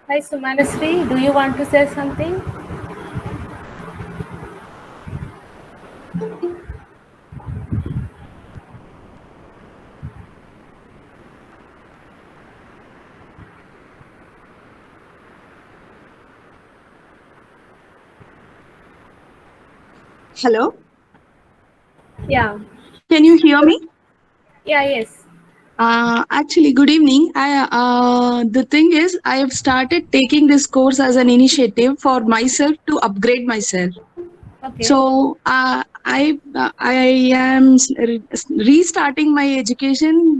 Hi Sumanasri, do you want to say something? Hello? Yeah. Can you hear me? Yeah, yes. Actually, good evening. The thing is, I have started taking this course as an initiative for myself to upgrade myself. Okay. So I am restarting my education,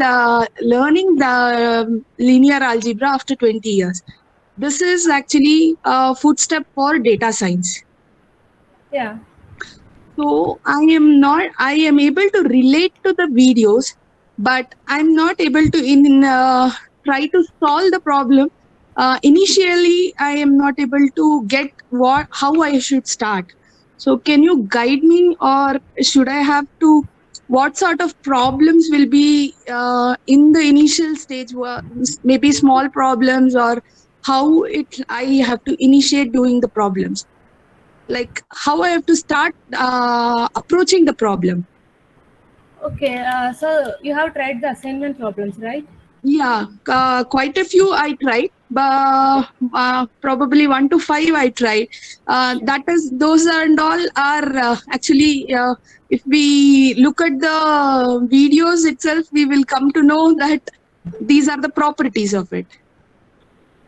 learning the linear algebra after 20 years. This is actually a footstep for data science. Yeah. So I am able to relate to the videos, but I'm not able to try to solve the problem. Initially, I am not able to get how I should start. So can you guide me, or should I have to? What sort of problems will be in the initial stage? Maybe small problems, or how I have to initiate doing the problems, like how I have to start approaching the problem. Okay. So you have tried the assignment problems, right? Yeah, quite a few I tried, but probably 1 to 5 I tried. That is, those and all are actually, if we look at the videos itself, we will come to know that these are the properties of it.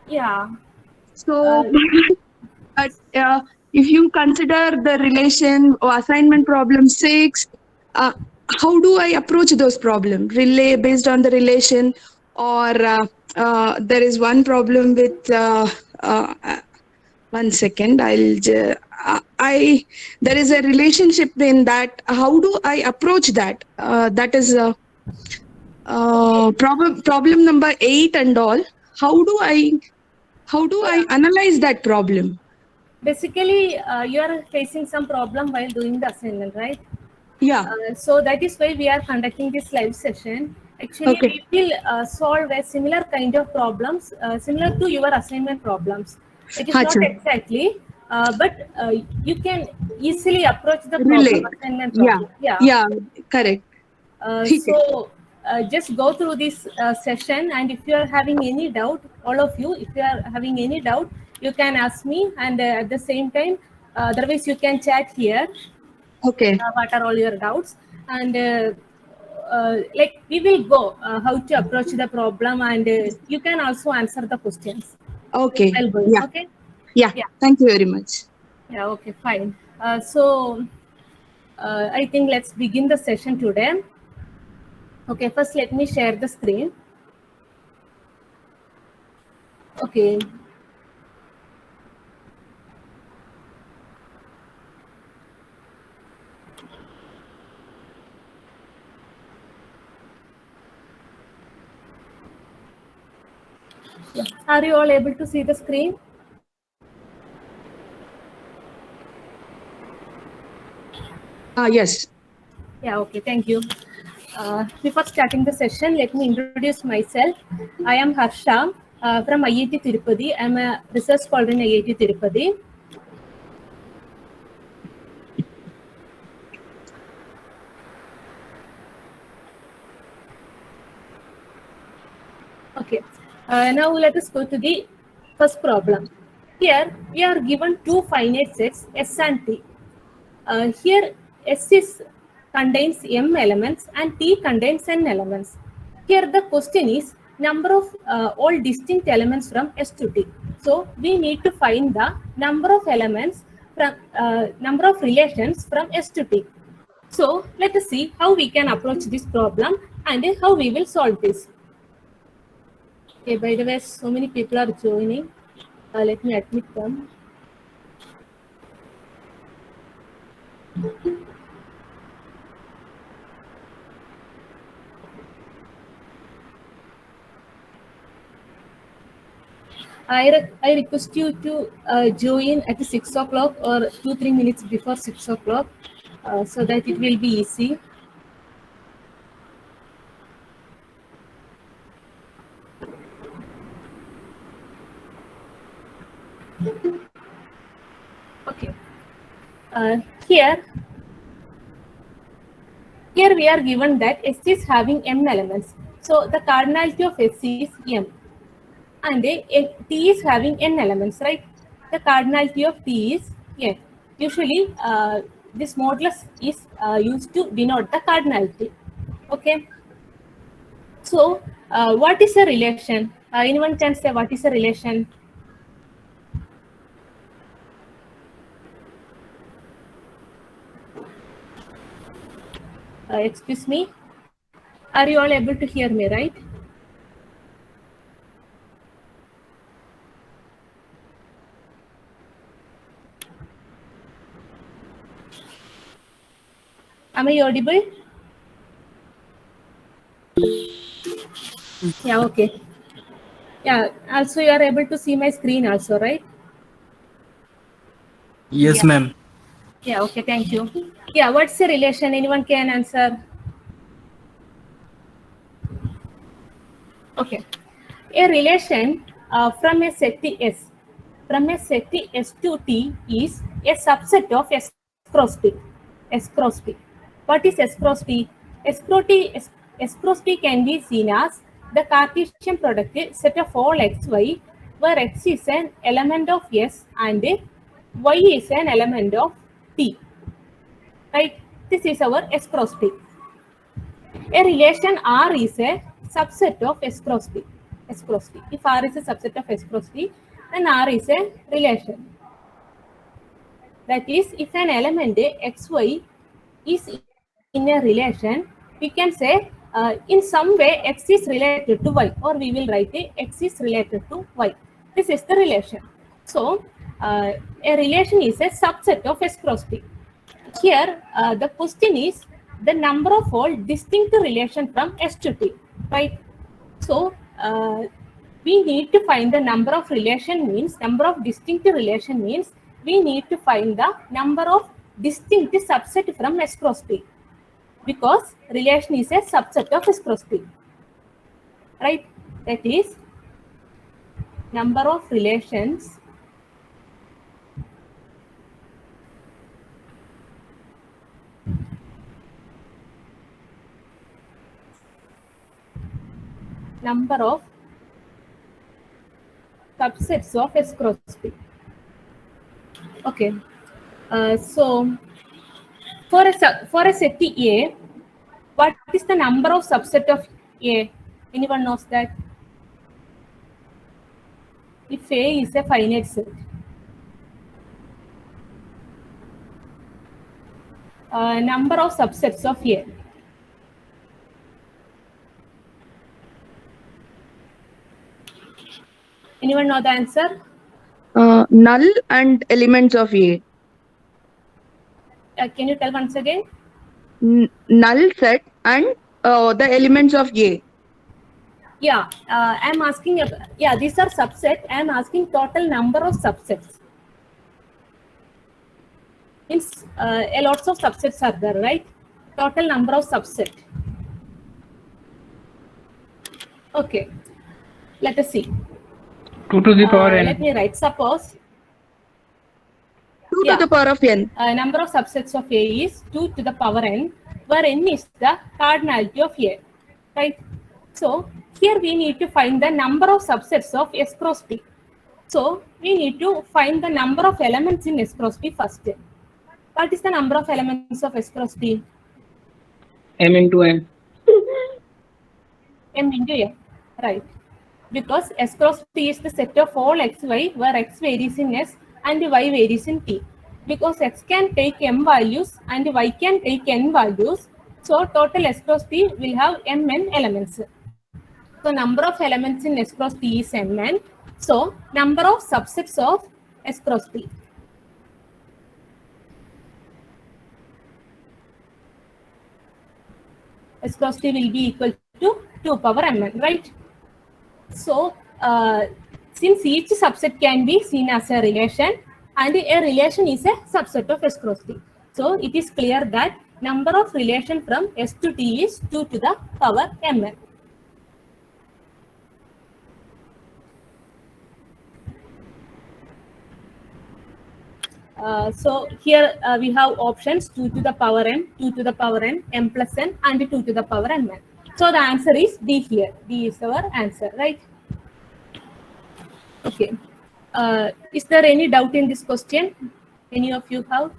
Yeah. So, but if you consider the relation or assignment problem 6, uh, how do I approach those problems? Relay based on the relation, or there is one problem with. One second, I there is a relationship in that. How do I approach that? That is problem number 8 and all. How do I Yeah. analyze that problem? Basically, you are facing some problem while doing the assignment, right? Yeah. So that is why we are conducting this live session. Actually, Okay. we will solve a similar kind of problems, similar to your assignment problems. It is not Hacha. exactly, but you can easily approach the problem, Relate. assignment Yeah. problem. Yeah. Yeah. Correct. ठीक है. So just go through this session, and if you are having any doubt, all of you, if you are having any doubt, you can ask me, and at the same time, otherwise you can chat here. Okay. What are all your doubts, and like we will go how to approach the problem, and you can also answer the questions Okay. while going. Yeah. Okay. Yeah. Yeah. Thank you very much. Yeah. Okay. Fine. So I think let's begin the session today. Okay, first let me share the screen. Okay. Yeah. Are you all able to see the screen? Yes. Yeah, okay, thank you. Before starting the session, let me introduce myself. I am Harsha from IIT Tirupati. I am a research scholar in IIT Tirupati. Okay, now let us go to the first problem. Here we are given two finite sets S and T. Here contains m elements and T contains n elements. Here the question is number of all distinct elements from S to T. So we need to find the number of elements from number of relations from S to T. So let us see how we can approach this problem and how we will solve this. Okay, by the way, so many people are joining. Let me admit them. I request you to join at 6 o'clock or 2-3 minutes before 6 o'clock so that it will be easy. Okay. Uh, here, here we are given that S is having m elements. So the cardinality of S is m. And T is having n elements, right? The cardinality of T is n. Usually, this modulus is used to denote the cardinality. Okay. So, what is a relation? Anyone can say what is a relation? Excuse me. Are you all able to hear me, right? Am I audible? Yeah, okay. Yeah, also you are able to see my screen also, right? Yes, Yeah. ma'am. Yeah, okay, thank you. Yeah, what's a relation? Anyone can answer? Okay. A relation from a set S from a set S to T is a subset of S cross T. S cross T. What is S cross T? S cross T can be seen as the Cartesian product set of all xy, where x is an element of S and y is an element of T. Right? This is our S cross T. A relation R is a subset of S cross T. S cross T. If R is a subset of S cross T, then R is a relation. That is, if an element xy is in a relation, we can say in some way x is related to y, or we will write x is related to y. This is the relation. So, a relation is a subset of S cross T. Here, the question is the number of all distinct relation from S to T, right? So, we need to find the number of relation means, number of distinct relation means, we need to find the number of distinct subset from S cross T, because relation is a subset of S cross T, right? That is, number of relations number of subsets of S cross T. Okay. So for a set A, what is the number of subset of A? Anyone knows that? If A is a finite set, number of subsets of A. Anyone know the answer? Null and elements of A. Can you tell once again? Null set and the elements of A. Yeah, I'm asking, yeah, these are subset. I'm asking total number of subsets. Means a lots of subsets are there, right? Total number of subset. Okay, let us see. 2 to the power n. Let me write. Suppose, 2 yeah, to the power of n. number of subsets of A is 2 to the power n, where n is the cardinality of A, right? So here we need to find the number of subsets of S cross T. So we need to find the number of elements in S cross T first. What is the number of elements of S cross T? M into n. M into n, right? Because S cross T is the set of all xy where x varies in S and y varies in T. Because x can take m values and y can take n values, so total S cross T will have mn elements. So number of elements in S cross T is mn. So number of subsets of S cross T. S cross T will be equal to 2 power mn, right? So since each subset can be seen as a relation and a relation is a subset of S cross T. So it is clear that number of relation from S to T is 2 to the power mn. So here we have options 2 to the power n, 2 to the power n, m plus n and 2 to the power mn. So the answer is D here. D is our answer, right? Okay. Is there any doubt in this question? Any of you have?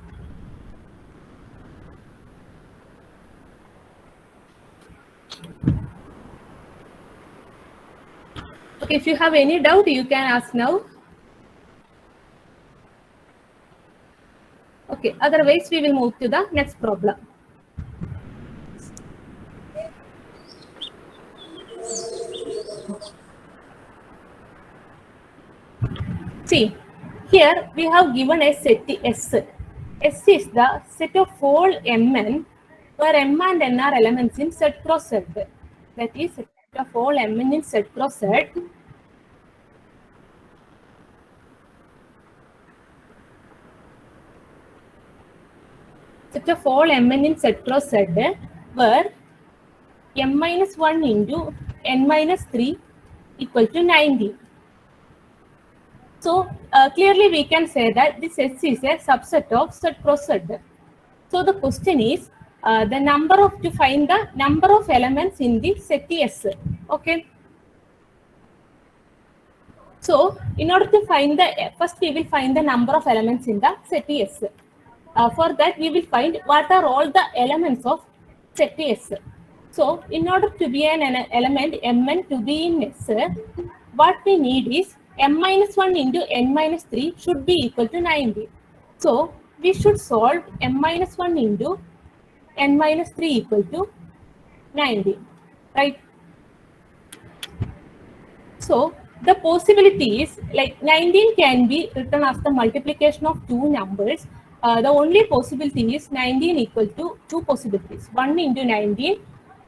Okay, if you have any doubt, you can ask now. Okay, otherwise we will move to the next problem. See, here we have given a set S. S is the set of all Mn where M and N are elements in Z cross Z. That is set of all Mn in Z cross Z. Set of all Mn in Z cross Z where M minus 1 into N minus 3 equal to 90. So clearly we can say that this S is a subset of Z cross Z. So the question is to find the number of elements in the set S. Okay. So in order to find first we will find the number of elements in the set S. For that we will find what are all the elements of set S. So in order to be an element Mn to be in S, what we need is M minus 1 into N minus 3 should be equal to 90. So we should solve M minus 1 into N minus 3 equal to 90, right? So the possibility is like 19 can be written as the multiplication of two numbers. The only possibility is 19 equal to two possibilities, 1 into 19,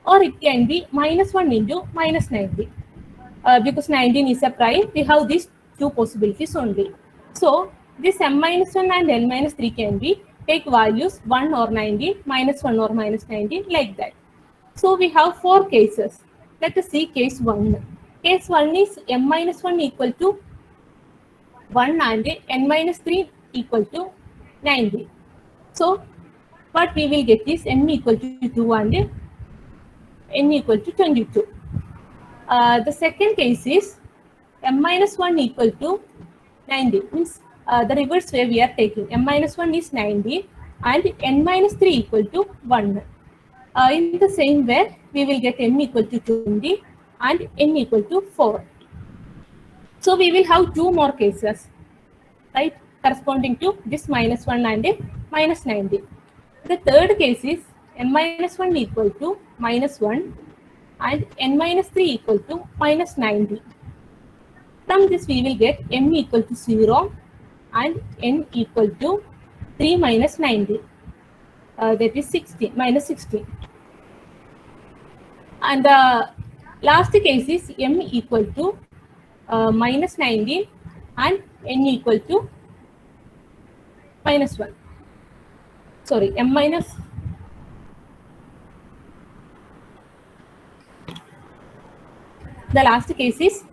or it can be minus 1 into minus 19. Because 19 is a prime, we have these two possibilities only. So this M minus 1 and N minus 3 can be take values 1 or 19, minus 1 or minus 19, like that. So we have four cases. Let us see case 1. Case 1 is M minus 1 equal to 1 and N minus 3 equal to 90. So what we will get is M equal to 2 and N equal to 22. The second case is M minus 1 equal to 90. Means the reverse way we are taking. M minus 1 is 90 and N minus 3 equal to 1. In the same way, we will get M equal to 20 and N equal to 4. So we will have two more cases, right, corresponding to this minus 1 and minus 90. The third case is M minus 1 equal to minus 1 and N minus 3 equal to minus 90. From this we will get m equal to 0 and n equal to 3 minus 90. That is 16 minus 16. And the last case is m equal to minus 19 and n equal to minus 1. Sorry, m minus. The last case is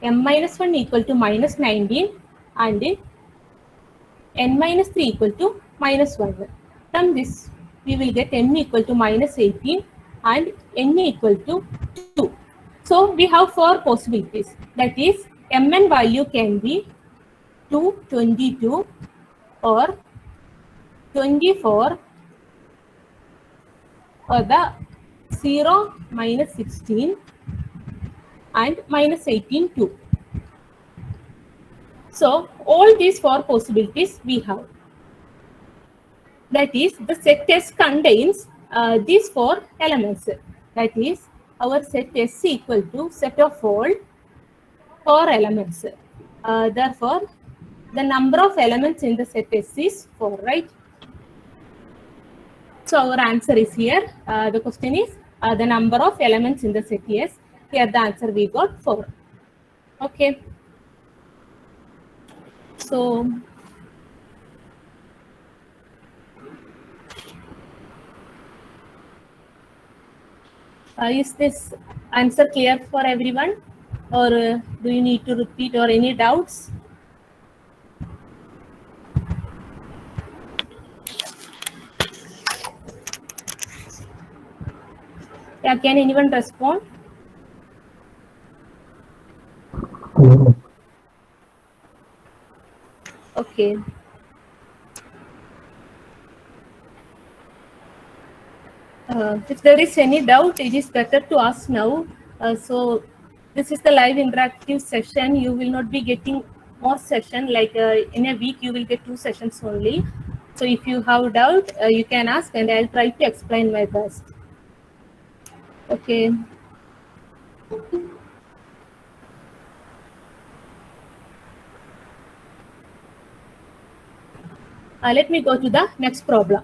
m minus 1 equal to minus 19 and n minus 3 equal to minus 1. From this, we will get m equal to minus 18 and n equal to 2. So, we have 4 possibilities. That is, mn value can be 2, 22 or 24 or the 0, minus 16 and minus 18 too. So, all these 4 possibilities we have. That is, the set S contains these 4 elements. That is, our set S equal to set of all 4 elements. Therefore, the number of elements in the set S is 4, right? So, our answer is here. The question is the number of elements in the set S. Here the answer we got 4. Okay. So, is this answer clear for everyone, or do you need to repeat or any doubts? Yeah, can anyone respond? Okay. If there is any doubt, it is better to ask now. So this is the live interactive session. You will not be getting more session, like in a week you will get 2 sessions only. So if you have doubt, you can ask and I'll try to explain my best. Okay. Let me go to the next problem.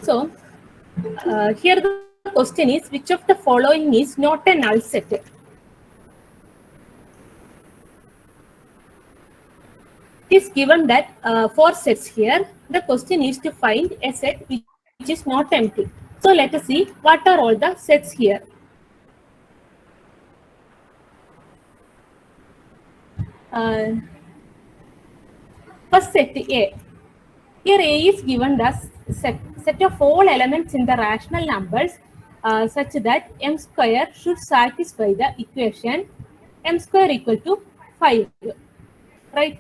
So here the question is, which of the following is not a null set? It is given that 4 sets here. The question is to find a set which is not empty. So let us see what are all the sets here. First set A. Here A is given as set of all elements in the rational numbers such that m square should satisfy the equation m square equal to 5. Right?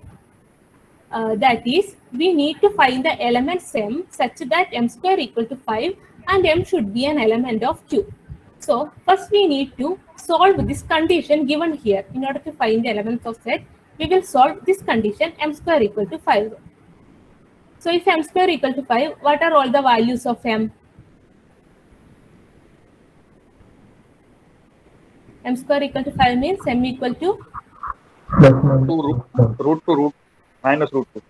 That is, we need to find the elements m such that m square equal to 5 and m should be an element of Q. So, first we need to solve this condition given here. In order to find the elements of set, we will solve this condition m square equal to 5. So, if m square equal to 5, what are all the values of m? M square equal to 5 means m equal to root to root minus root 2.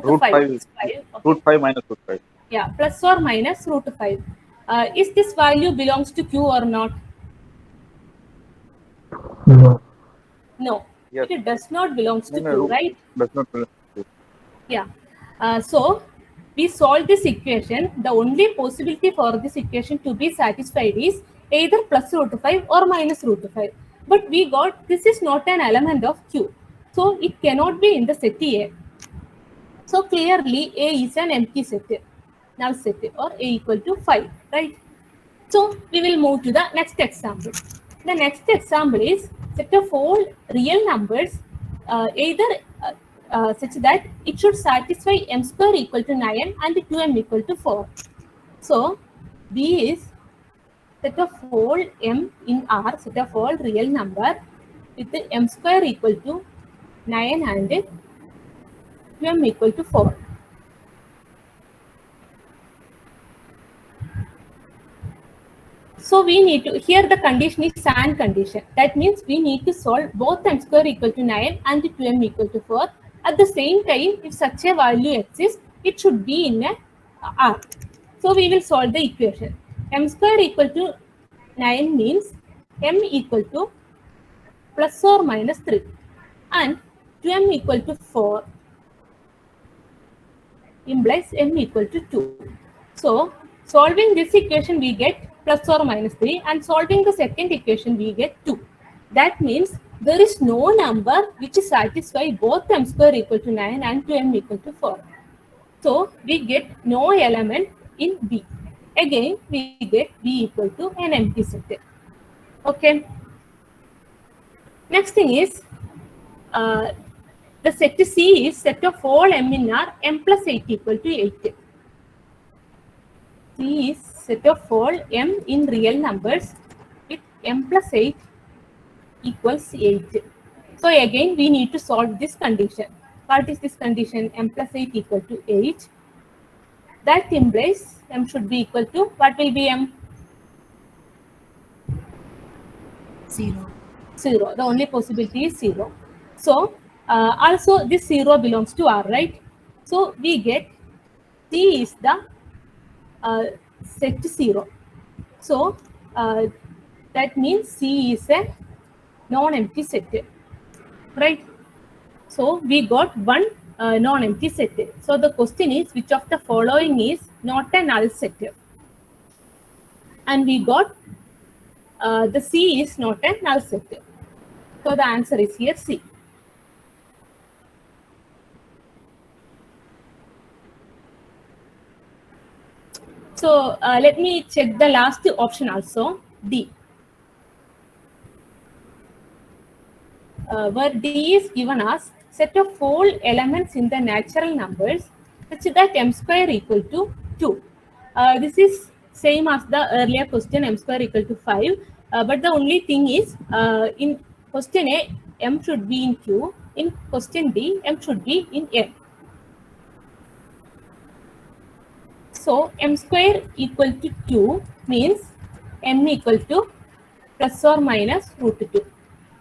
Root 5. Okay. Root 5 minus root 5. Yeah, plus or minus root 5. Is this value belongs to Q or not? No. No. Yes. It does not belongs to No, Q, right? Does not belong to Q. Yeah. So we solve this equation. The only possibility for this equation to be satisfied is either plus root 5 or minus root 5. But we got this is not an element of Q. So it cannot be in the set A. So clearly A is an empty set, null set, or A equal to 5, right? So we will move to the next example. The next example is set of all real numbers either such that it should satisfy m square equal to 9 and 2m equal to 4. So B is set of all m in R, set of all real number with the m square equal to 9 and 2m equal to 4. So we need to, here the condition is AND condition. That means we need to solve both m square equal to 9 and 2m equal to 4. At the same time, if such a value exists, it should be in a R. So we will solve the equation. M square equal to 9 means m equal to plus or minus 3 and 2m equal to 4 implies m equal to 2. So solving this equation we get plus or minus 3 and solving the second equation we get 2. That means there is no number which satisfies both m square equal to 9 and 2m equal to 4. So we get no element in B. Again we get B equal to an empty set. Okay. Next thing is the set C is set of all m in R, m plus 8 equal to 8. C is set of all m in real numbers with m plus 8 equals 8. So again we need to solve this condition. What is this condition? M plus 8 equal to 8. That implies m should be equal to, what will be m? 0. 0. The only possibility is 0. So also this 0 belongs to R, right? So we get C is the set 0. So that means C is a non-empty set, right? So we got one non-empty set. So the question is, which of the following is not a null set? And we got the C is not a null set. So the answer is here C. So let me check the last option also, D. Where D is given as set of all elements in the natural numbers such that m square equal to 2. This is same as the earlier question, m square equal to 5. But the only thing is, in question A, m should be in Q. In question D, m should be in N. So m square equal to 2 means m equal to plus or minus root 2.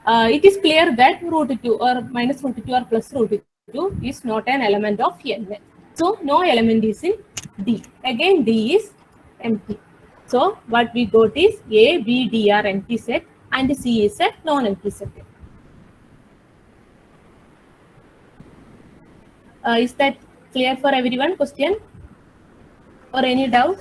It is clear that root 2 or minus root 2 or plus root 2 is not an element of n. So no element is in D. Again D is empty. So what we got is A, B, D are empty set and C is a non-empty set. Is that clear for everyone? Question or any doubt?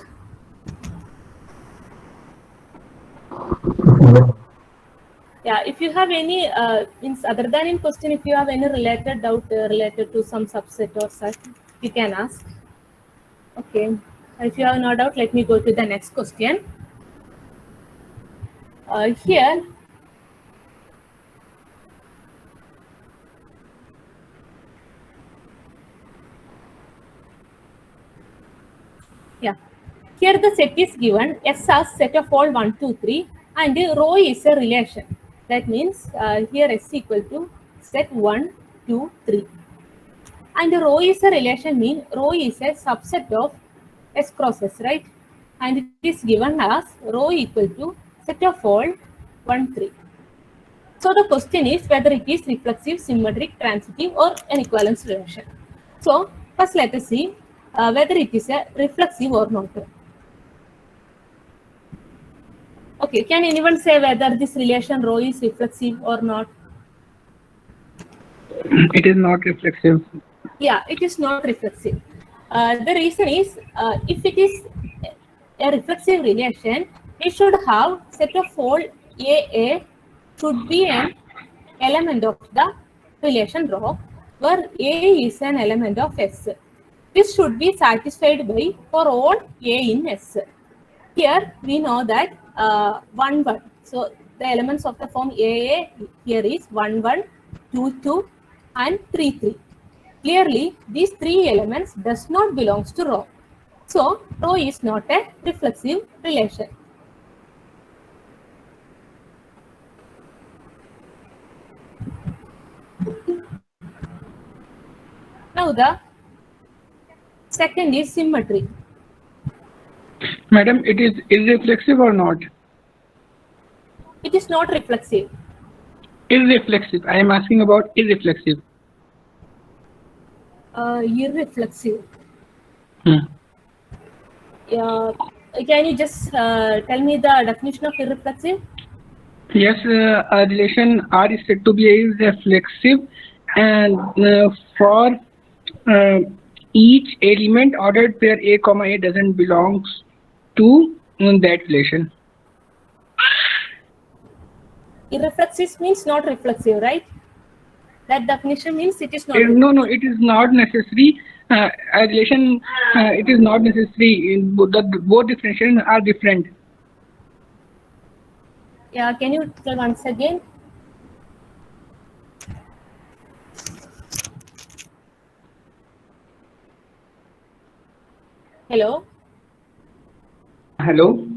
Yeah, if you have any, other than in question, if you have any related doubt related to some subset or such, you can ask. Okay, if you have no doubt, let me go to the next question. Here, yeah, here the set is given S as set of all 1, 2, 3, and rho is a relation. That means here S equal to set 1, 2, 3. And rho is a relation means rho is a subset of S cross S, right? And it is given as rho equal to set of all 1, 3. So the question is whether it is reflexive, symmetric, transitive, or an equivalence relation. So first let us see whether it is a reflexive or not. Okay, can anyone say whether this relation rho is reflexive or not? It is not reflexive. Yeah, it is not reflexive. The reason is, if it is a reflexive relation, we should have set of all AA should be an element of the relation rho, where A is an element of S. This should be satisfied by for all A in S. Here we know that 1, 1. So the elements of the form AA here is 1, 1, 2, 2, and 3, 3. Clearly, these 3 elements does not belongs to rho. So rho is not a reflexive relation. Now the second is symmetry. Madam, it is irreflexive or not? It is not reflexive. Irreflexive. I am asking about irreflexive. Irreflexive. Hmm. Can you just tell me the definition of irreflexive? Yes, a relation R is said to be irreflexive, and for each element ordered pair A, comma A doesn't belongs to that relation. Irreflexive means not reflexive, right? That definition means it is not. No, it is not necessary. A relation, it is not necessary. Both definitions are different. Yeah, can you tell once again? Hello? Hello?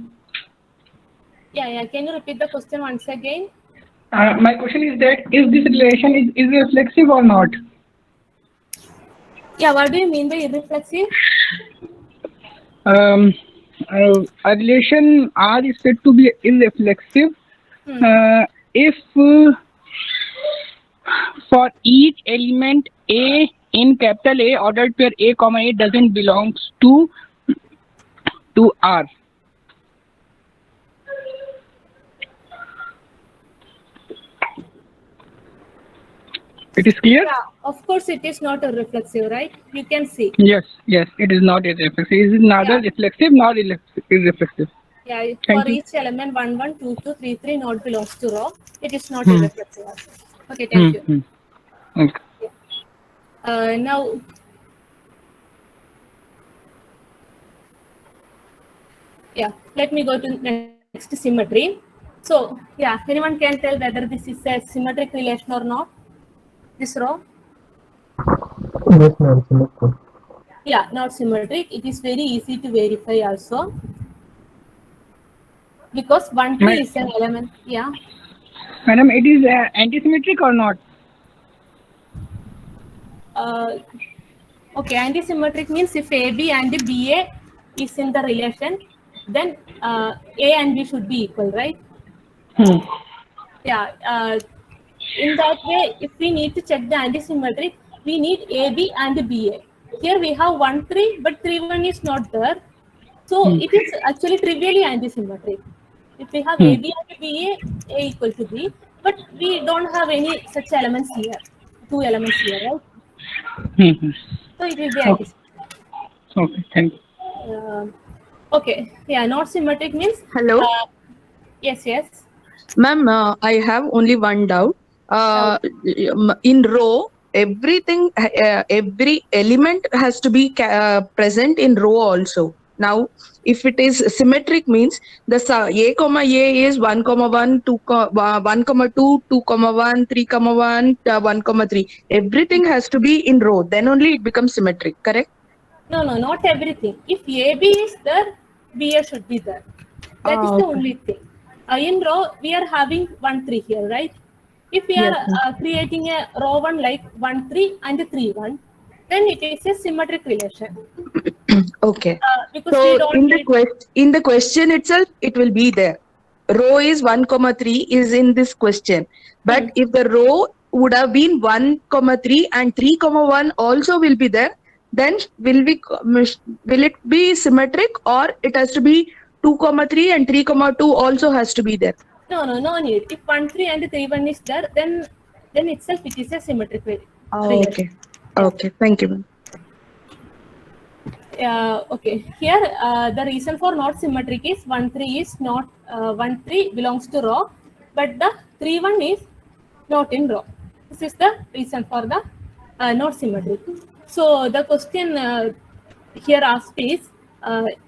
Yeah. Can you repeat the question once again? My question is that is this relation is irreflexive or not? Yeah, what do you mean by irreflexive? A relation R is said to be irreflexive if for each element A in capital A ordered pair A, comma A doesn't belongs to R. It is clear? Yeah, of course it is not a reflexive, right? You can see. Yes, it is not irreflexive. It is neither reflexive nor irreflexive. Yeah, Thank for you. each element 1, 1, 2, 2, 3, 3 not belongs to row. It is not irreflexive. Okay, thank you. Okay. Now, yeah, let me go to next symmetry. So, yeah, anyone can tell whether this is a symmetric relation or not? This row? Yes, ma'am. Symmetric. Yeah, not symmetric. It is very easy to verify also. Because 1, 3 is an element. Yeah. Madam, it is antisymmetric or not? Okay, antisymmetric means if AB and BA is in the relation, then A and B should be equal, right? Yeah. In that way, if we need to check the antisymmetric, we need AB and BA. Here we have 1, 3, but 3, 1 is not there. So it is actually trivially antisymmetric. If we have AB and BA, A equal to B, but we don't have any such elements here, 2 elements here, right? So it will be antisymmetric. Okay, thank you. Okay, yeah, not symmetric means. Hello, Yes. ma'am. I have only one doubt. In row, everything, every element has to be present in row also. Now, if it is symmetric, means the A comma A is 1 comma 1, 2 1 comma 2, 2 comma 1, 3 comma 1, 1 comma 3. Everything has to be in row. Then only it becomes symmetric. Correct? No, not everything. If AB is there, BA should be there. That is the only thing. In row, we are having 1, 3 here, right? If we are creating a row 1 like 1, 3 and 3, 1, then it is a symmetric relation. Okay. Because So we don't in the question itself, it will be there. Row is 1 comma 3 is in this question. But if the row would have been 1 comma 3 and 3 comma 1 also will be there, then will it be symmetric, or it has to be 2 comma 3 and 3 comma 2 also has to be there? No need. If 1, 3 and 3, 1 is there, then itself it is a symmetric relation. Okay. Okay. Thank you, ma'am. Okay, here the reason for not symmetric is 1, 3 is not 1, 3 belongs to row, but the 3, 1 is not in row. This is the reason for the not symmetric. So the question here asked is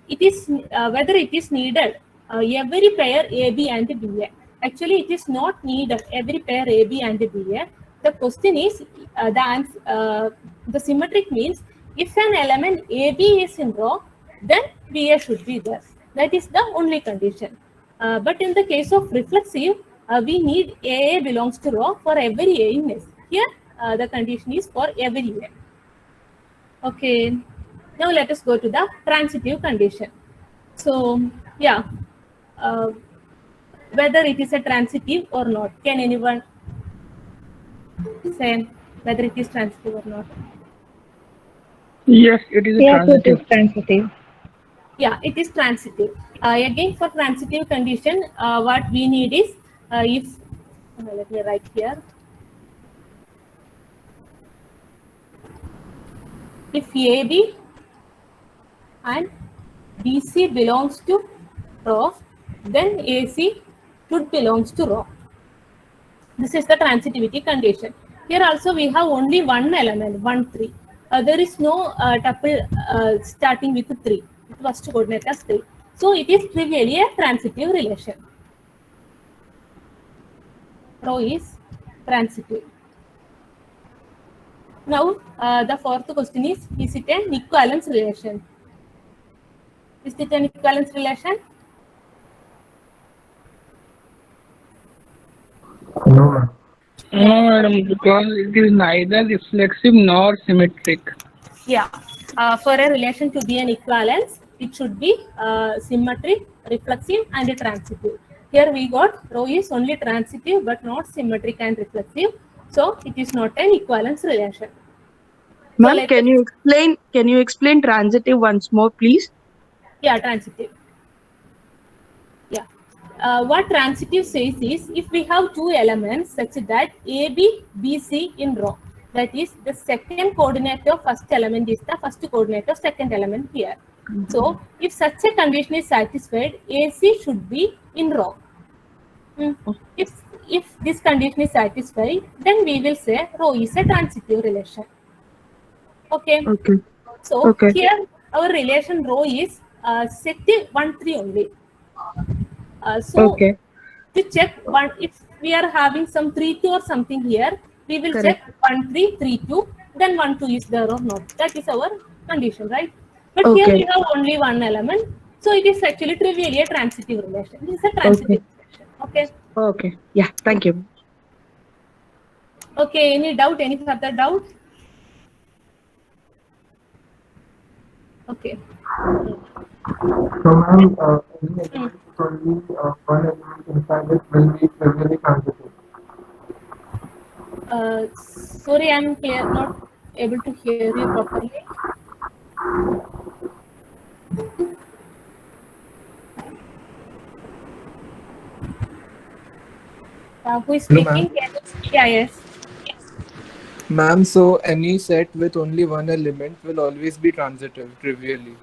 it is whether it is needed every pair AB and BA. Actually, it is not needed every pair AB and BA. The question is the symmetric means if an element AB is in row, then BA should be there. That is the only condition. But in the case of reflexive, we need AA belongs to row for every A in S. Here, the condition is for every A. Okay, now let us go to the transitive condition. So, yeah, whether it is a transitive or not. Can anyone say whether it is transitive or not? Yes, it is a Yes, it is transitive. transitive. Yeah, it is transitive. Again, for transitive condition, what we need is if let me write here. If AB and BC belongs to rho, then AC should belongs to rho. This is the transitivity condition. Here also we have only one element, 1, 3. There is no tuple starting with 3. First coordinate as 3. So it is trivially a transitive relation. Rho is transitive. Now the fourth question is it an equivalence relation? Is it an equivalence relation? No, ma'am. No, madam, because it is neither reflexive nor symmetric. Yeah. For a relation to be an equivalence, it should be symmetric, reflexive, and transitive. Here we got rho is only transitive but not symmetric and reflexive. So it is not an equivalence relation. So Ma'am, let us, can you explain transitive once more, please? yeah, transitive. Yeah. What transitive says is if we have two elements such that AB, BC in rho, that is the second coordinate of first element is the first coordinate of second element here. So if such a condition is satisfied, AC should be in rho. If this condition is satisfied, then we will say rho is a transitive relation. Okay. Okay. So Okay. here our relation rho is set 1, 3 only. So Okay. to check one, if we are having some 3, 2 or something here, we will Correct. check 1, 3, 3, 2, then 1, 2 is there or not. That is our condition, right? But here Okay. we have only one element, so it is actually trivially a transitive relation. This is a transitive relation. Okay. Okay. Yeah. Thank you. Okay. Any doubt? Any further doubt? Okay. So, ma'am, any element with only one element inside it will be trivially transitive. Sorry, I'm not able to hear you properly. Who is Hello, speaking? ma'am. Yeah, yes. Ma'am, so any set with only one element will always be transitive, trivially.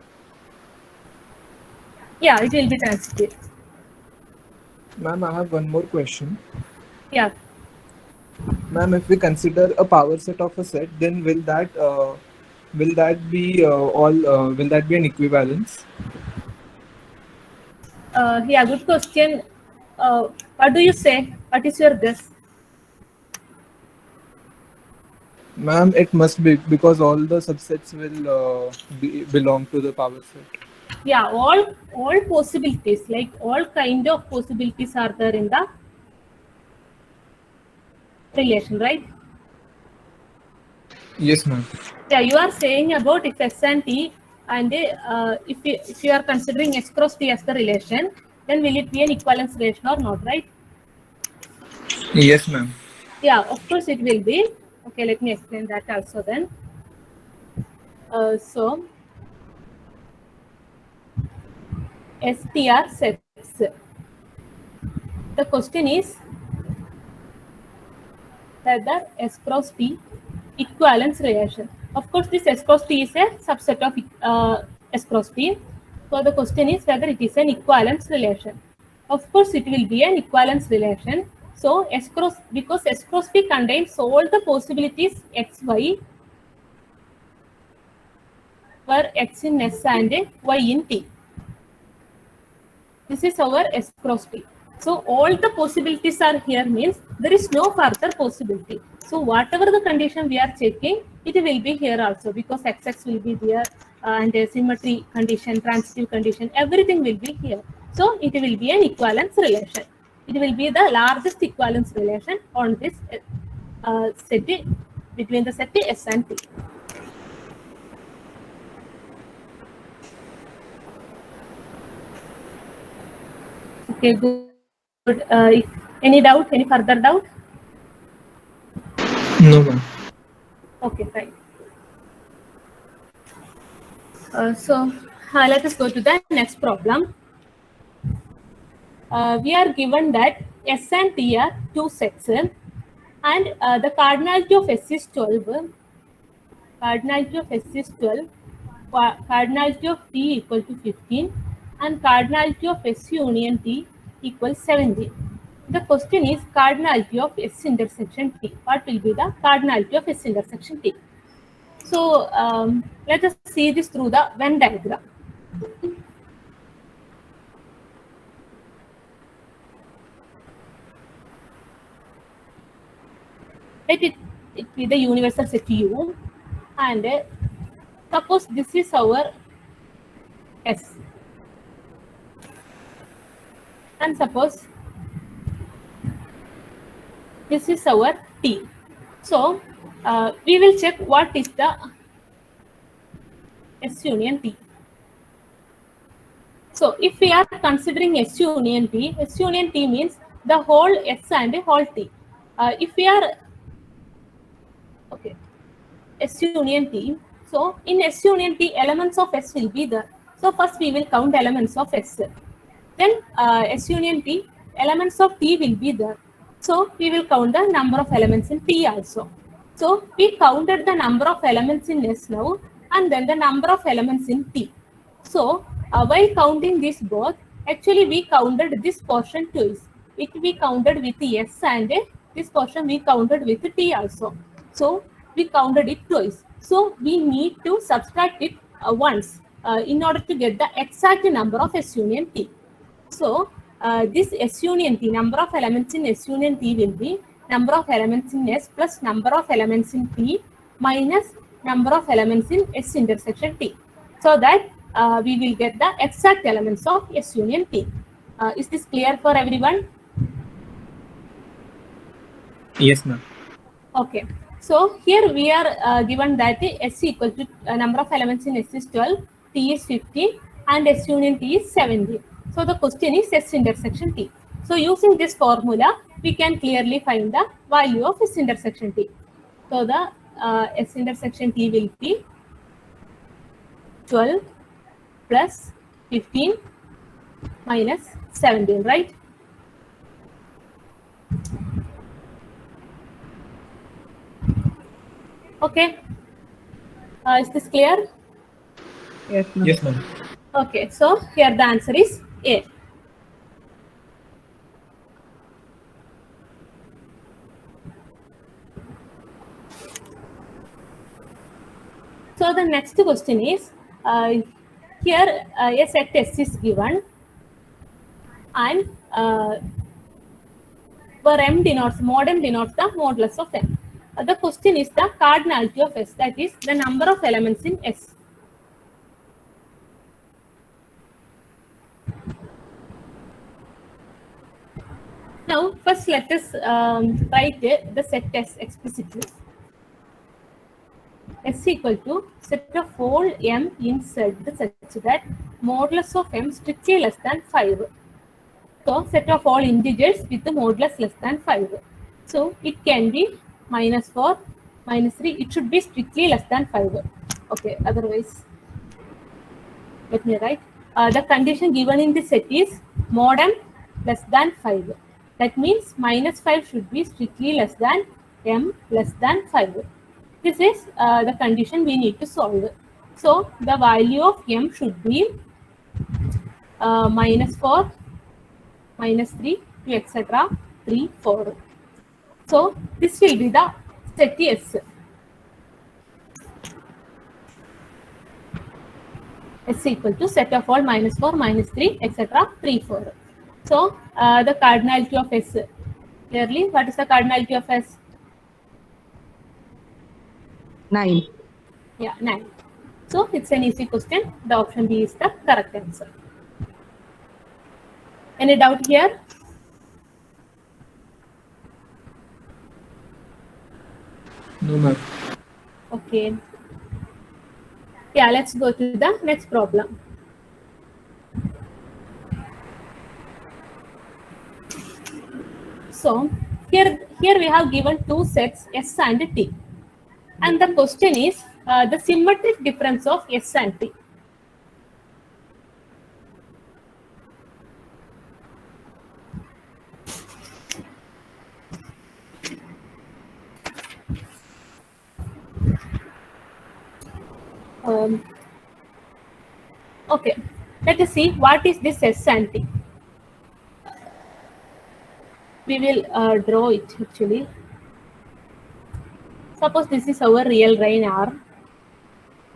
Yeah, it will be transitive. Ma'am, I have one more question. Yeah. Ma'am, if we consider a power set of a set, then will that be will that be an equivalence? Yeah, good question. What do you say? What is your guess? Ma'am, it must be because all the subsets will belong to the power set. Yeah, all possibilities, like all kind of possibilities are there in the relation, right? Yes, ma'am. Yeah, you are saying about if S and T, and if you are considering S cross T as the relation, then will it be an equivalence relation or not, right? Yes, ma'am. Yeah, of course it will be. Okay, let me explain that also then. So STR sets. The question is whether S cross T equivalence relation. Of course, this S cross T is a subset of S cross T. So the question is whether it is an equivalence relation. Of course, it will be an equivalence relation. So S cross, because S cross T contains all the possibilities X, Y, where X in S and Y in T. This is our S cross T. So all the possibilities are here means there is no further possibility. So whatever the condition we are checking, it will be here also because XX will be there and symmetry condition, transitive condition, everything will be here. So it will be an equivalence relation. It will be the largest equivalence relation on this set between the set S and T. Okay, good. Any doubt? Any further doubt? No, ma'am. Okay, fine. So let us go to the next problem. We are given that S and T are two sets, and the cardinality of S is 12. Cardinality of S is 12. Cardinality of T equal to 15, and cardinality of S union T equals 17. The question is cardinality of S intersection T. What will be the cardinality of S intersection T? So let us see this through the Venn diagram. Let it be the universal set U, and suppose this is our S, and suppose this is our T. So we will check what is the S union T. So if we are considering S union T means the whole S and whole T. If we are okay, S union T. So in S union T, elements of S will be there. So first we will count elements of S. Then S union T, elements of T will be there. So we will count the number of elements in T also. So we counted the number of elements in S now, and then the number of elements in T. So while counting this both, actually we counted this portion twice. We counted with S, and this portion we counted with T also. So we counted it twice. So we need to subtract it once in order to get the exact number of S union T. So this S union T, number of elements in S union T will be number of elements in S plus number of elements in T minus number of elements in S intersection T. So that we will get the exact elements of S union T. Is this clear for everyone? Yes, ma'am. Okay. So here we are given that S equal to number of elements in S is 12, T is 15, and S union T is 17. So the question is S intersection T. So using this formula, we can clearly find the value of S intersection T. So the S intersection T will be 12 plus 15 minus 17, right? Okay. Is this clear? Yes, ma'am. Yes, ma'am. Okay, so here the answer is A. So the next question is, here a set S is given, and where M denotes, mod M denotes the modulus of M. The question is the cardinality of S, that is the number of elements in S. Now, first let us write the set S explicitly. S equal to set of all M in Z such that modulus of M strictly less than 5. So, set of all integers with the modulus less than 5. So, it can be minus 4, minus 3. It should be strictly less than 5. Okay, otherwise, let me write. The condition given in this set is mod M less than 5. That means minus 5 should be strictly less than M less than 5. This is the condition we need to solve. So the value of M should be minus 4, minus 3, etc. 3, 4. So this will be the set S. S equal to set of all minus 4, minus 3, etc. 3, 4. So the cardinality of S. Clearly, what is the cardinality of S? 9. Yeah, 9. So it's an easy question. The option B is the correct answer. Any doubt here? No, ma'am. Okay. Yeah, let's go to the next problem. So here we have given two sets S and T, and the question is the symmetric difference of S and T. Okay, let us see what is this S and T. We will draw it actually. Suppose this is our real line R.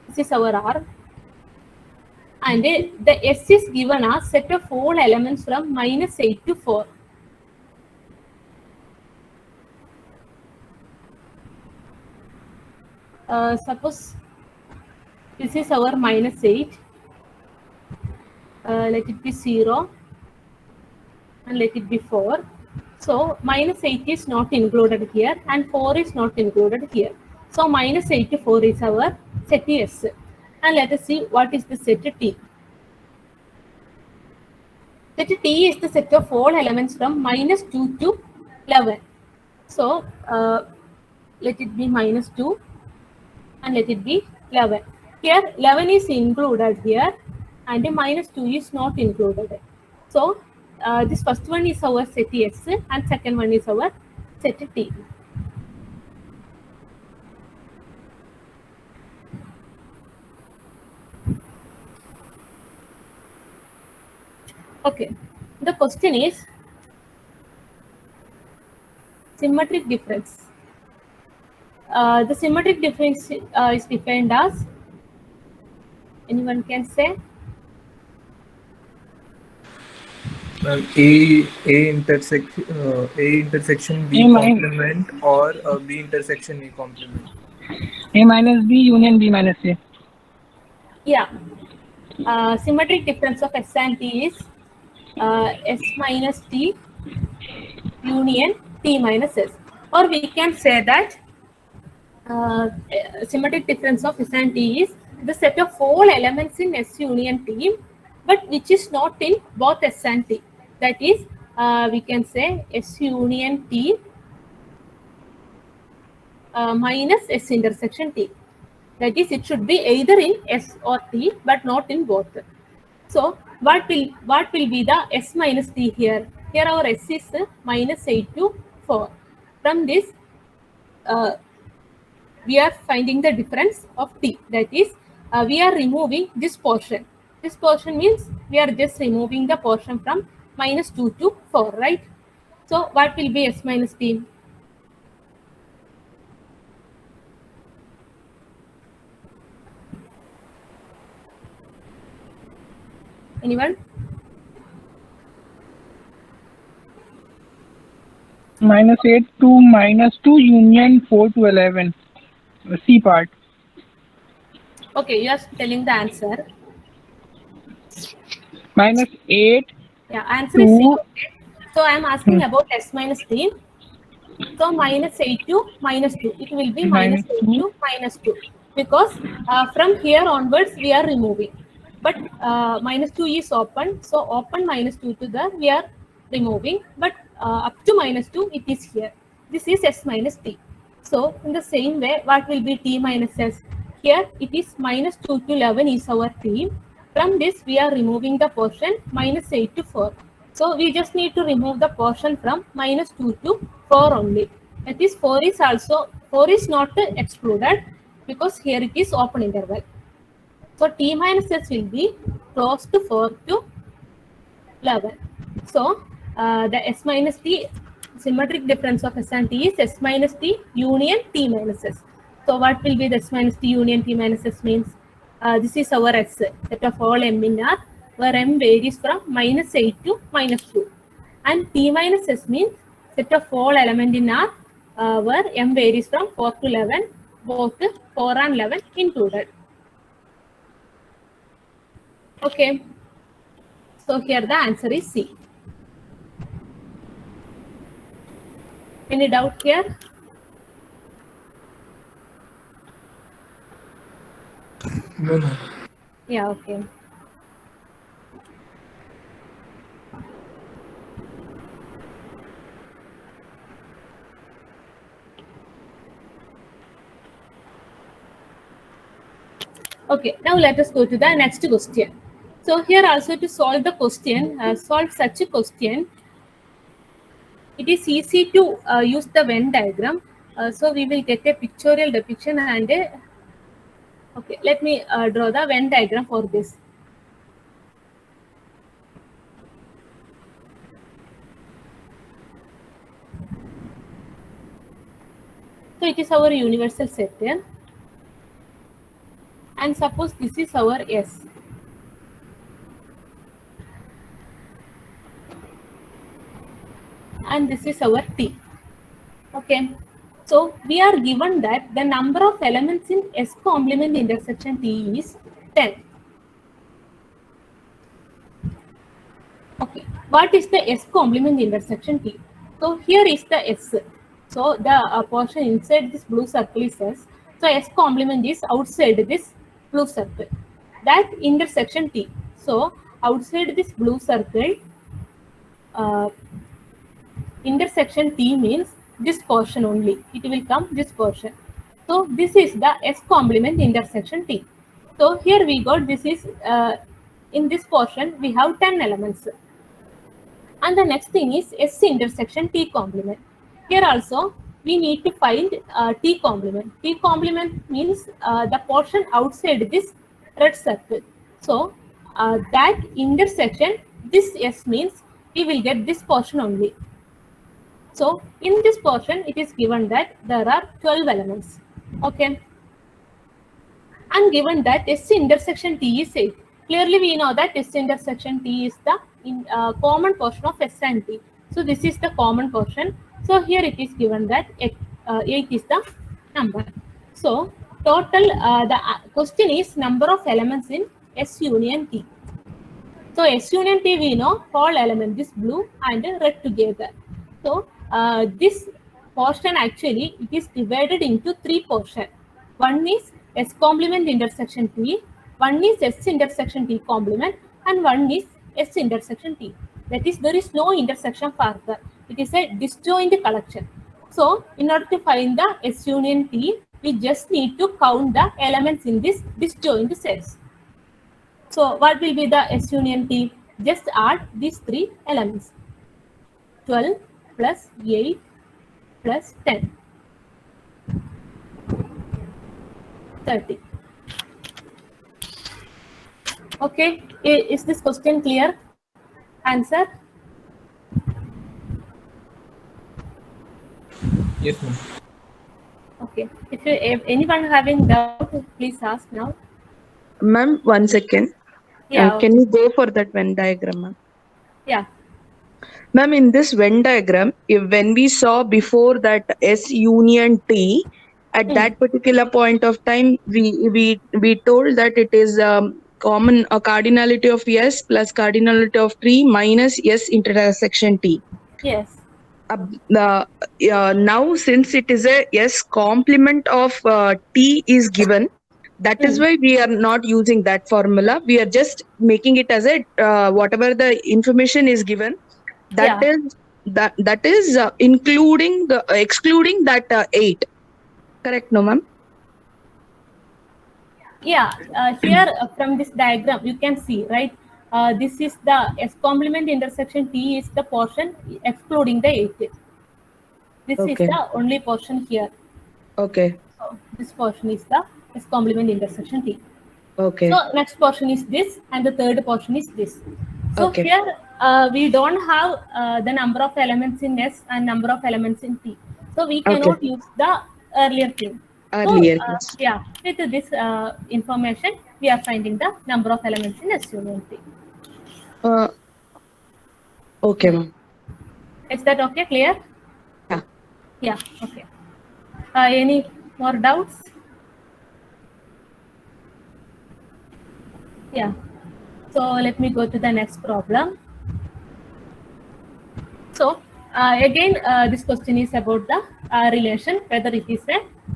This is our R. And the S is given as set of all elements from -8 to 4. Suppose this is our -8. Let it be 0 and let it be 4. So -8 is not included here and 4 is not included here. So -8 to 4 is our set S. And let us see what is the set T. Set T is the set of all elements from -2 to 11. So let it be -2 and let it be 11. Here 11 is included here and -2 is not included. So this first one is our set S and second one is our set T. Okay, the question is symmetric difference. The symmetric difference is defined as, anyone can say? A intersection B A minus complement or B intersection A complement. A minus B union B minus A. Yeah. Symmetric difference of S and T is S minus T union T minus S. Or we can say that symmetric difference of S and T is the set of all elements in S union T, but which is not in both S and T. That is, we can say S union T minus S intersection T. That is, it should be either in S or T, but not in both. So what will be the S minus T here? Here our S is -8 to 4. From this, we are finding the difference of T. That is, we are removing this portion. This portion means we are just removing the portion from -2 to 4, right? So what will be S minus T? Anyone? -8 to -2 union 4 to 11. C part. Okay, you are telling the answer. -8 Yeah, answer is C. to Okay. So I am asking about S minus T. So -8 to -2. It will be -8 -2. to -2 because from here onwards we are removing. But -2 is open. So open -2 to the we are removing. But up to -2 it is here. This is S minus T. So in the same way, what will be T minus S? Here it is -2 to 11 is our T. From this we are removing the portion -8 to 4. So we just need to remove the portion from -2 to 4 only. That is 4 is not excluded because here it is open interval. So T minus S will be close to 4 to 11. So the S minus T symmetric difference of S and T is S minus T union T minus S. So what will be the S minus T union T minus S means? This is our S set of all M in R, where M varies from -8 to -2. And T minus S means set of all element in R, where M varies from 4 to 11, both 4 and 11 included. Okay. So here the answer is C. Any doubt here? No, no. Yeah, okay. Okay, now let us go to the next question. So here also to solve the question, solve such a question, it is easy to use the Venn diagram. So we will get a pictorial depiction and a, okay, let me draw the Venn diagram for this. So it is our universal set here. And suppose this is our S. And this is our T. Okay. So we are given that the number of elements in S complement intersection T is 10. Okay. What is the S complement intersection T? So here is the S. So the portion inside this blue circle is S. So S complement is outside this blue circle. That intersection T. So outside this blue circle, intersection T means this portion only. It will come this portion. So this is the S complement intersection T. So here we got this is in this portion we have 10 elements. And the next thing is S intersection T complement. Here also we need to find T complement. T complement means the portion outside this red circle. So that intersection, this S means we will get this portion only. So in this portion, it is given that there are 12 elements. Okay. And given that S intersection T is 8. Clearly, we know that S intersection T is the common portion of S and T. So this is the common portion. So here it is given that 8 is the number. So total, the question is number of elements in S union T. So S union T we know all elements, this blue and red together. So this portion actually it is divided into 3 portions. One is S complement intersection T, one is S intersection T complement, and one is S intersection T. That is, there is no intersection further. It is a disjoint collection. So in order to find the S union T, we just need to count the elements in this disjoint sets. So what will be the S union T? Just add these 3 elements. 12 plus 8 plus 10. 30. Okay, is this question clear? Answer? Yes, ma'am. Okay, if anyone having doubt, please ask now. Ma'am, 1 second. Yeah, Can you go for that Venn diagram, ma'am? yeah. Ma'am, in this Venn diagram, when we saw before that S union T, at that particular point of time, we told that it is common a cardinality of S plus cardinality of T minus S intersection T. Yes. Now, since it is a S complement of T is given, that is why we are not using that formula. We are just making it as a whatever the information is given. That is including the excluding that 8. Correct, no, ma'am? Yeah, here from this diagram you can see, right? This is the S complement intersection T is the portion excluding the 8. This is the only portion here. Okay. So this portion is the S complement intersection T. Okay. So next portion is this, and the third portion is this. So here we don't have the number of elements in S and number of elements in T. So we cannot use the earlier thing. Earlier, so, yes. yeah, with this information, we are finding the number of elements in S union T. Okay, ma'am. Is that okay? Clear? Yeah. Yeah. Okay. Any more doubts? Yeah. So let me go to the next problem. So again, this question is about the relation, whether it is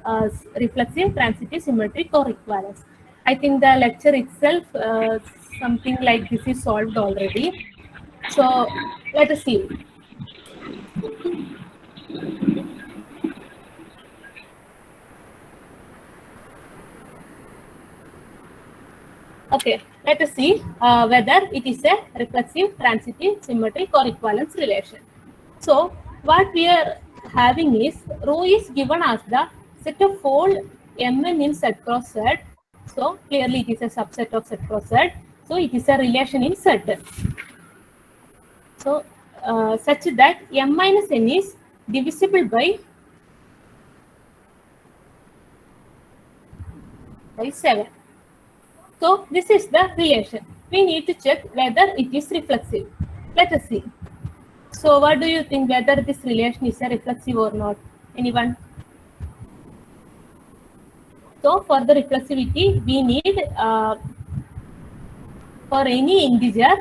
a reflexive, transitive, symmetric, or equivalence. I think the lecture itself, something like this is solved already. So let us see. Okay, let us see whether it is a reflexive, transitive, symmetric, or equivalence relation. So, what we are having is rho is given as the set of fold Mn in Z cross Z. So, clearly it is a subset of Z cross Z. So, it is a relation in Z. So, such that M minus N is divisible by 7. So, this is the relation. We need to check whether it is reflexive. Let us see. So, what do you think, whether this relation is a reflexive or not? Anyone? So, for the reflexivity, we need for any integer,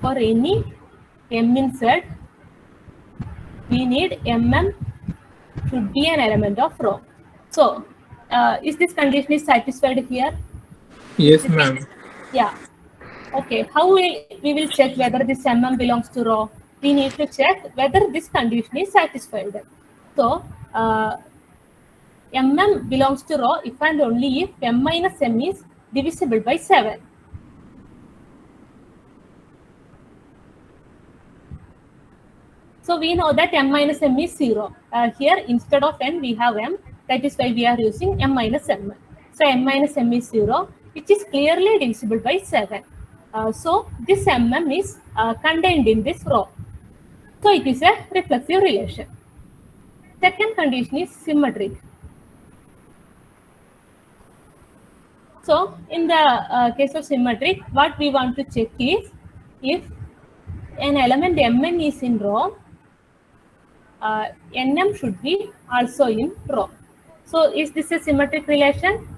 for any m in Z, we need mm should be an element of rho. So, is this condition is satisfied here? Yes, ma'am. Yeah. Okay. How we will check whether this mm belongs to rho? We need to check whether this condition is satisfied. So, mm belongs to rho if and only if m minus m is divisible by 7. So we know that m minus m is 0. Here instead of n we have m. That is why we are using m minus m. So m minus m is 0, which is clearly divisible by 7. So this mm is contained in this rho. So it is a reflexive relation. Second condition is symmetric. So in the case of symmetric, what we want to check is if an element mn is in rho, nm should be also in rho. So is this a symmetric relation?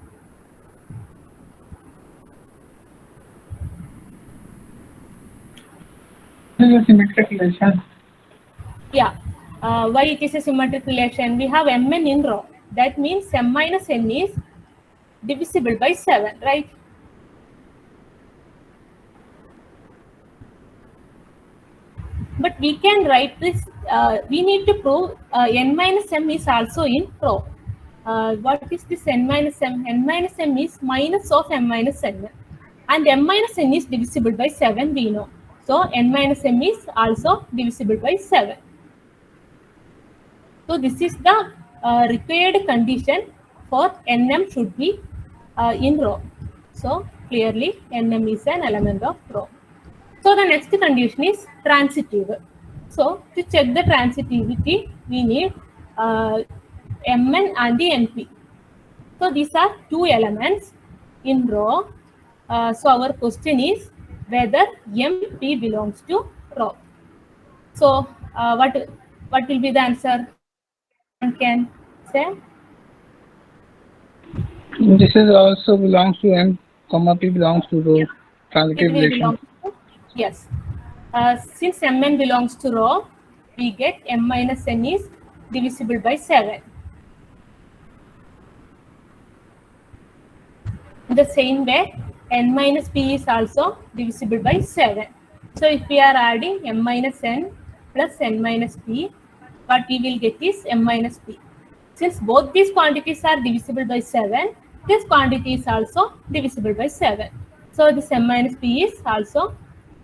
This is a symmetric relation. Yeah. Why it is a symmetric relation? We have mn in rho. That means m minus n is divisible by 7, right? But we can write this, we need to prove n minus m is also in rho. What is this n minus m? N minus m is minus of m minus n. And m minus n is divisible by 7, we know. So n minus m is also divisible by 7. So this is the required condition for nm should be in rho. So clearly nm is an element of rho. So the next condition is transitive. So to check the transitivity, we need Mn and the Np. So these are two elements in rho. So our question is whether Mp belongs to rho. So what will be the answer? Anyone can say? This is also belongs to M, comma P belongs to rho. It Transitive will relation. belong to, yes. Since Mn belongs to rho, we get m minus n is divisible by 7. In the same way, n minus p is also divisible by 7. So if we are adding m minus n plus n minus p, what we will get is m minus p. Since both these quantities are divisible by 7, this quantity is also divisible by 7. So this m minus p is also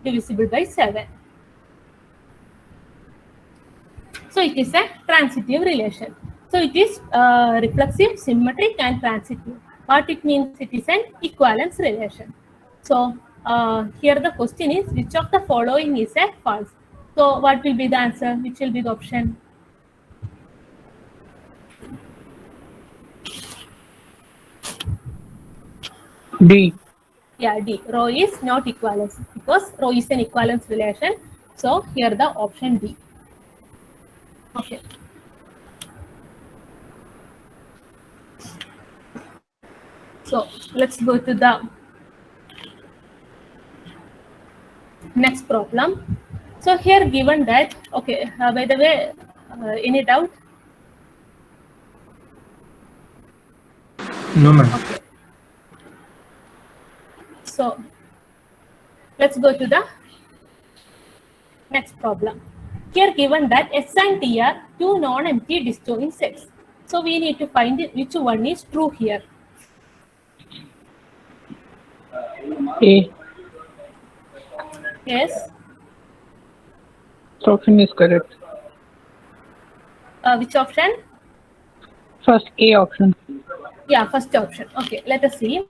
divisible by 7. So it is a transitive relation. So it is reflexive, symmetric, and transitive. What it means, it is an equivalence relation. So here the question is, which of the following is a false? So what will be the answer? Which will be the option? D. Yeah, D. Rho is not equivalence because rho is an equivalence relation. So here the option D. Okay. So let's go to the next problem. So here given that, okay, by the way, any doubt? No, ma'am. Okay. So let's go to the next problem. Here given that S and T are two non-empty disjoint sets. So we need to find which one is true here. A. Yes. The option is correct. Which option? First A option. Yeah, first option. Okay, let us see.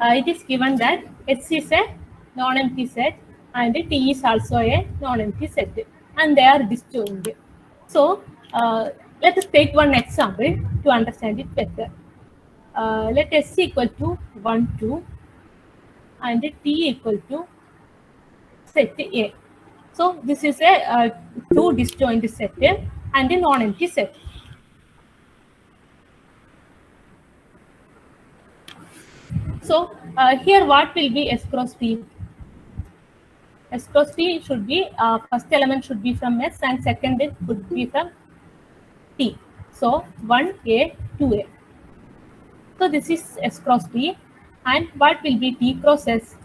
It is given that S is a non-empty set and T is also a non-empty set, and they are disjoint. So let us take one example to understand it better. Let S equal to 1, 2 and T equal to set A. So this is a two disjoint set and a non-empty set. So here what will be S cross P? S cross P should be first element should be from S and second it would be from T. So 1A, 2A. So this is S cross P, and what will be T cross S?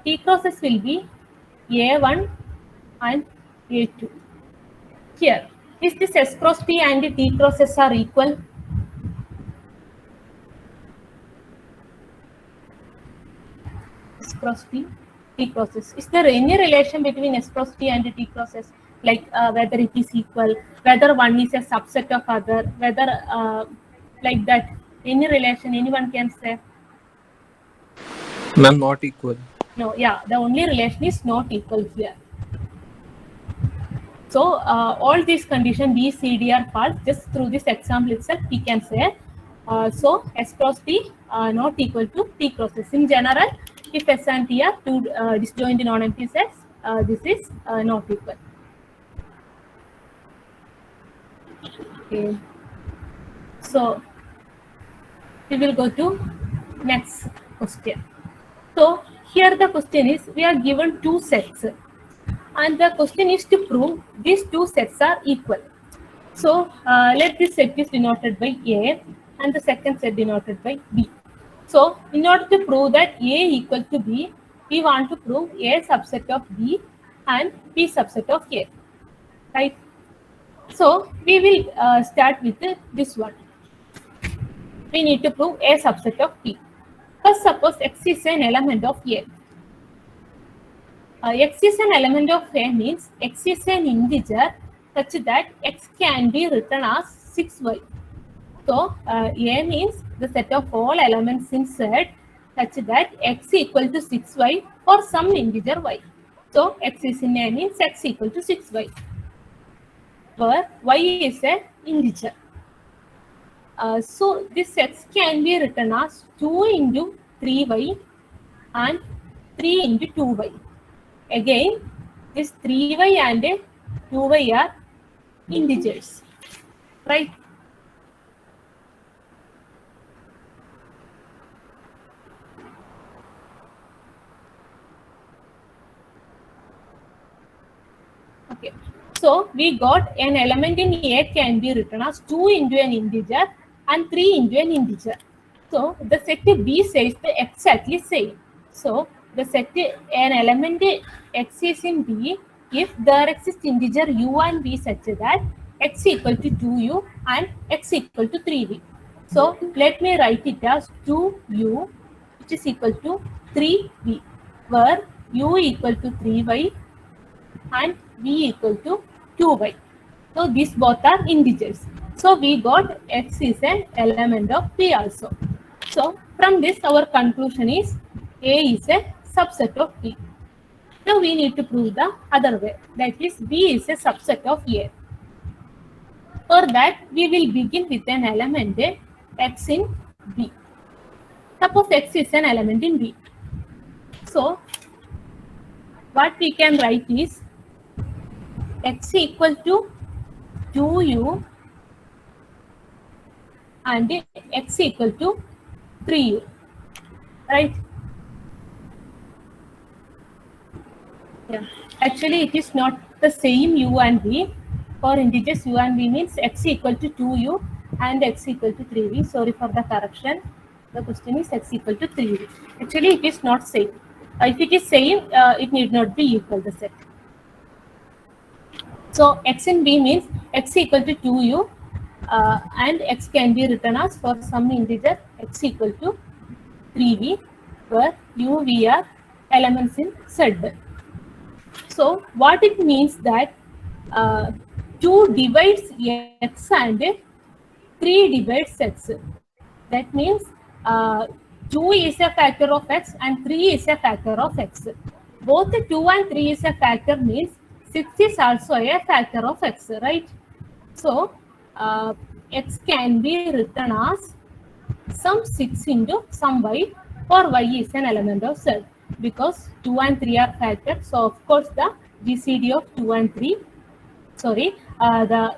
T cross S will be A1 and A2. Here, is this S cross P and T cross S are equal? S cross P, T cross S. Is there any relation between S cross P and T cross S? Like whether it is equal, whether one is a subset of other, whether like that, any relation anyone can say? Ma'am, not equal. No, yeah, the only relation is not equal here. So all these conditions B, C, D are false. Just through this example itself, we can say. So S cross T not equal to T cross S. In general, if S and T are two disjoint non-empty sets, this is not equal. Okay. So we will go to next question. So here the question is, we are given two sets, and the question is to prove these two sets are equal. So let this set is denoted by A and the second set denoted by B. So in order to prove that A equal to B, we want to prove A subset of B and B subset of A, right? So we will start with this one. We need to prove A subset of B. First, suppose X is an element of A. X is an element of A means X is an integer such that X can be written as 6y. So A means the set of all elements in Z such that X equal to 6y for some integer y. So X is in A means X equal to 6y, where y is an integer. So this X can be written as 2 into 3y and 3 into 2y. Again, this 3y and 2y are integers, right? Okay, so we got an element in A can be written as 2 into an integer and 3 into an integer. So the set B says the exactly same. So the set an element X is in B if there exists integer u and v such that X equal to 2u and X equal to 3v. So let me write it as 2u which is equal to 3v, where u equal to 3y and v equal to 2y. So these both are integers. So we got X is an element of B also. So from this our conclusion is A is a subset of B. Now we need to prove the other way, that is B is a subset of A. For that we will begin with an element X in B. Suppose X is an element in B. So what we can write is X equal to 2u and X equal to 3u, right? Yeah, actually it is not the same u and v. For integers u and v means X equal to 2u and X equal to 3v. Sorry for the correction. The question is X equal to 3v. Actually it is not same. If it is same, it need not be equal the set. So X in B means X equal to 2u and X can be written as for some integer X equal to 3v, where U, V are elements in Z. So what it means that 2 divides X and 3 divides X. That means uh, 2 is a factor of X and 3 is a factor of X. Both 2 and 3 is a factor means 6 is also a factor of X, right? So X can be written as some 6 into some Y, for Y is an element of Z, because 2 and 3 are factors. So of course the GCD of 2 and 3, sorry, the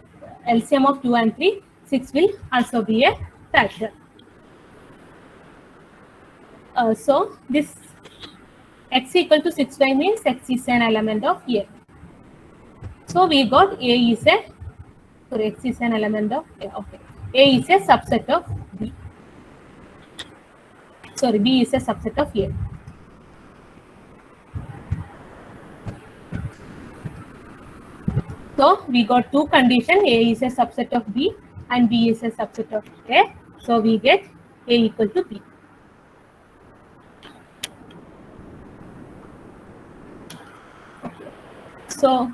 LCM of 2 and 3, 6 will also be a factor. So this X equal to 6Y means X is an element of A. So we got A is a, sorry, X is an element of A. Okay, A is a subset of B. Sorry, B is a subset of A. So we got two conditions, A is a subset of B and B is a subset of A. So we get A equal to B. So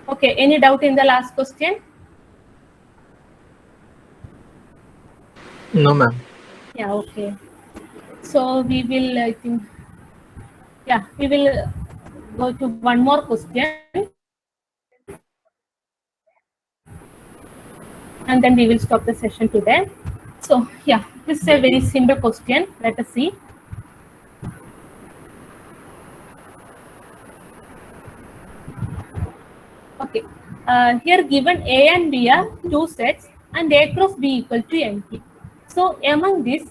okay, any doubt in the last question? No, ma'am. Yeah, okay. So we will, I think, yeah, we will go to one more question. And then we will stop the session today. So yeah, this is a very simple question. Let us see. Okay, here given A and B are two sets and A cross B equal to empty. So among this,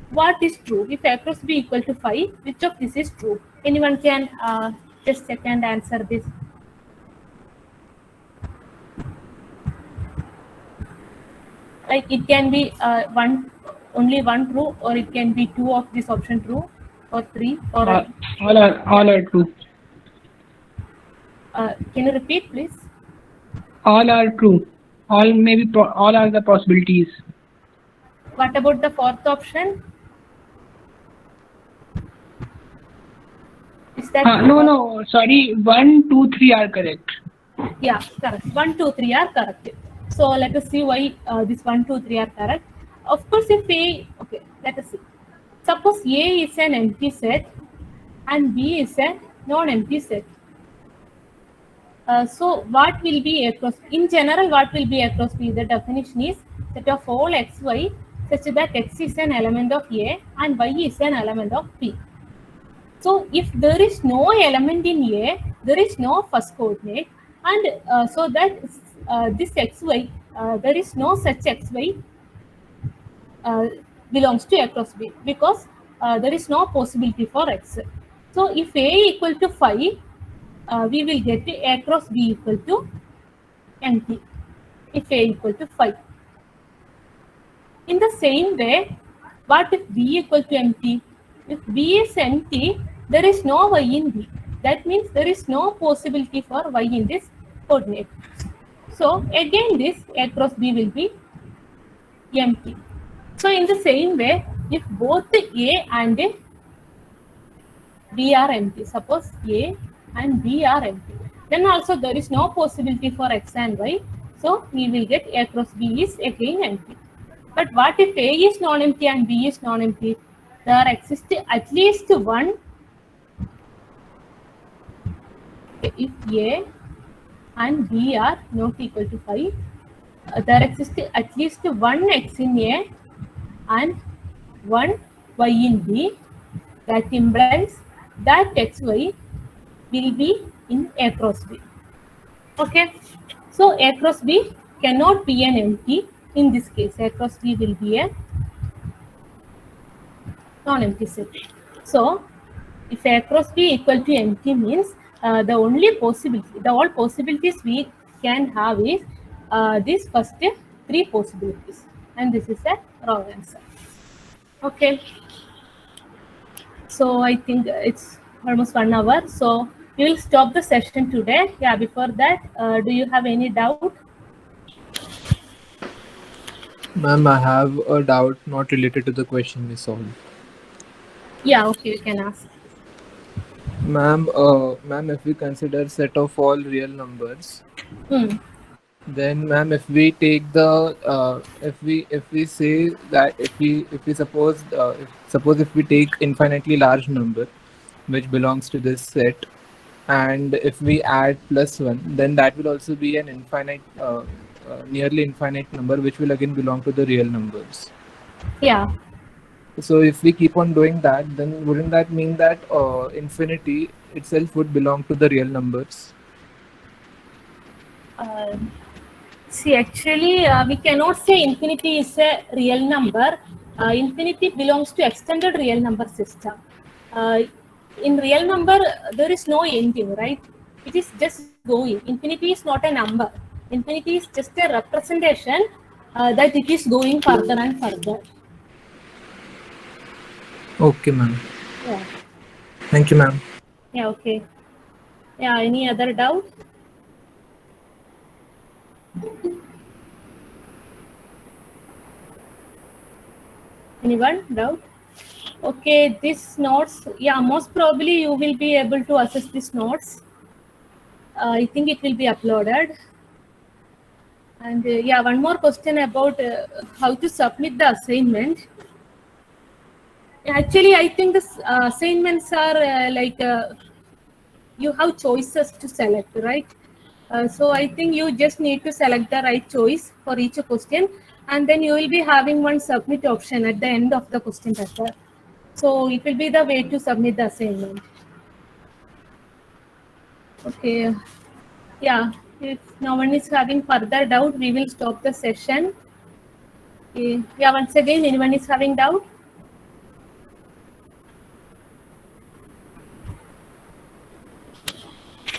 what is true? If A cross B equal to 5, which of this is true? Anyone can just check and answer this. Like it can be only one true, or it can be 2 of this option true, or 3, or all are true. can you repeat, please? All are true. All are the possibilities. What about the fourth option? Is that no, sorry. 1, 2, 3 are correct. Yeah, correct. 1, 2, 3 are correct. So let us see why this 1, 2, 3 are correct. Of course, if A, okay, let us see. Suppose A is an empty set and B is a non-empty set. So what will be A cross? In general, what will be A cross B? The definition is set of all xy such that x is an element of A and y is an element of B. So if there is no element in A, there is no first coordinate, and so that this xy, there is no such xy belongs to A cross B, because there is no possibility for x. So if A equal to 5, we will get A cross B equal to empty if A equal to 5. In the same way, what if B equal to empty? If B is empty, there is no y in B. That means there is no possibility for y in this coordinate. So again, this A cross B will be empty. So in the same way, if both A and B are empty, suppose A and B are empty, then also there is no possibility for x and y. So we will get A cross B is again empty. But what if A is non-empty and B is non-empty? There exists at least one. If A and B are not equal to 5, there exists at least one x in A and one y in B. That implies that xy will be in A cross B. Okay, so A cross B cannot be an empty. In this case, A cross B will be a non-empty set. So if A cross B equal to empty means the only possibility, the all possibilities we can have is these first 3 possibilities, and this is a wrong answer. Okay, so I think it's almost 1 hour. So We will stop the session today. Yeah, before that, do you have any doubt? Ma'am, I have a doubt not related to the question we solved. Yeah, okay, you can ask. Ma'am, if we consider set of all real numbers, Hmm. then ma'am, if we take the if we say that if we suppose if we take infinitely large number which belongs to this set, and if we add +1, then that will also be an infinite nearly infinite number which will again belong to the real numbers. Yeah. So if we keep on doing that, then wouldn't that mean that infinity itself would belong to the real numbers? Uh, See, actually, we cannot say infinity is a real number. Infinity belongs to extended real number system. Uh, in real number, there is no ending, right? It is just going. Infinity is not a number. Infinity is just a representation that it is going further and further. Okay, ma'am. Yeah. Thank you, ma'am. Yeah. Okay. Yeah. Any other doubt? Anyone doubt? Okay, these notes, yeah, most probably you will be able to access these notes. I think it will be uploaded. And yeah, one more question about how to submit the assignment. Actually, I think the assignments are you have choices to select, right? So I think you just need to select the right choice for each question, and then you will be having one submit option at the end of the question paper. So it will be the way to submit the assignment. Okay. Yeah. If no one is having further doubt, we will stop the session. Okay. Yeah. Once again, anyone is having doubt?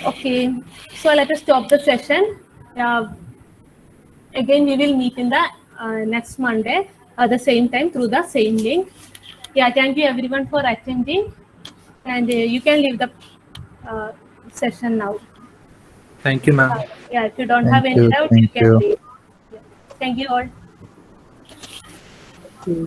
Okay. So let us stop the session. Again, we will meet in the next Monday at the same time through the same link. Yeah. Thank you everyone for attending, and you can leave the uh, session now. Thank you, ma'am. Yeah. If you don't have Thank any you. doubt, you Thank can you. leave. Yeah. Thank you all. Okay.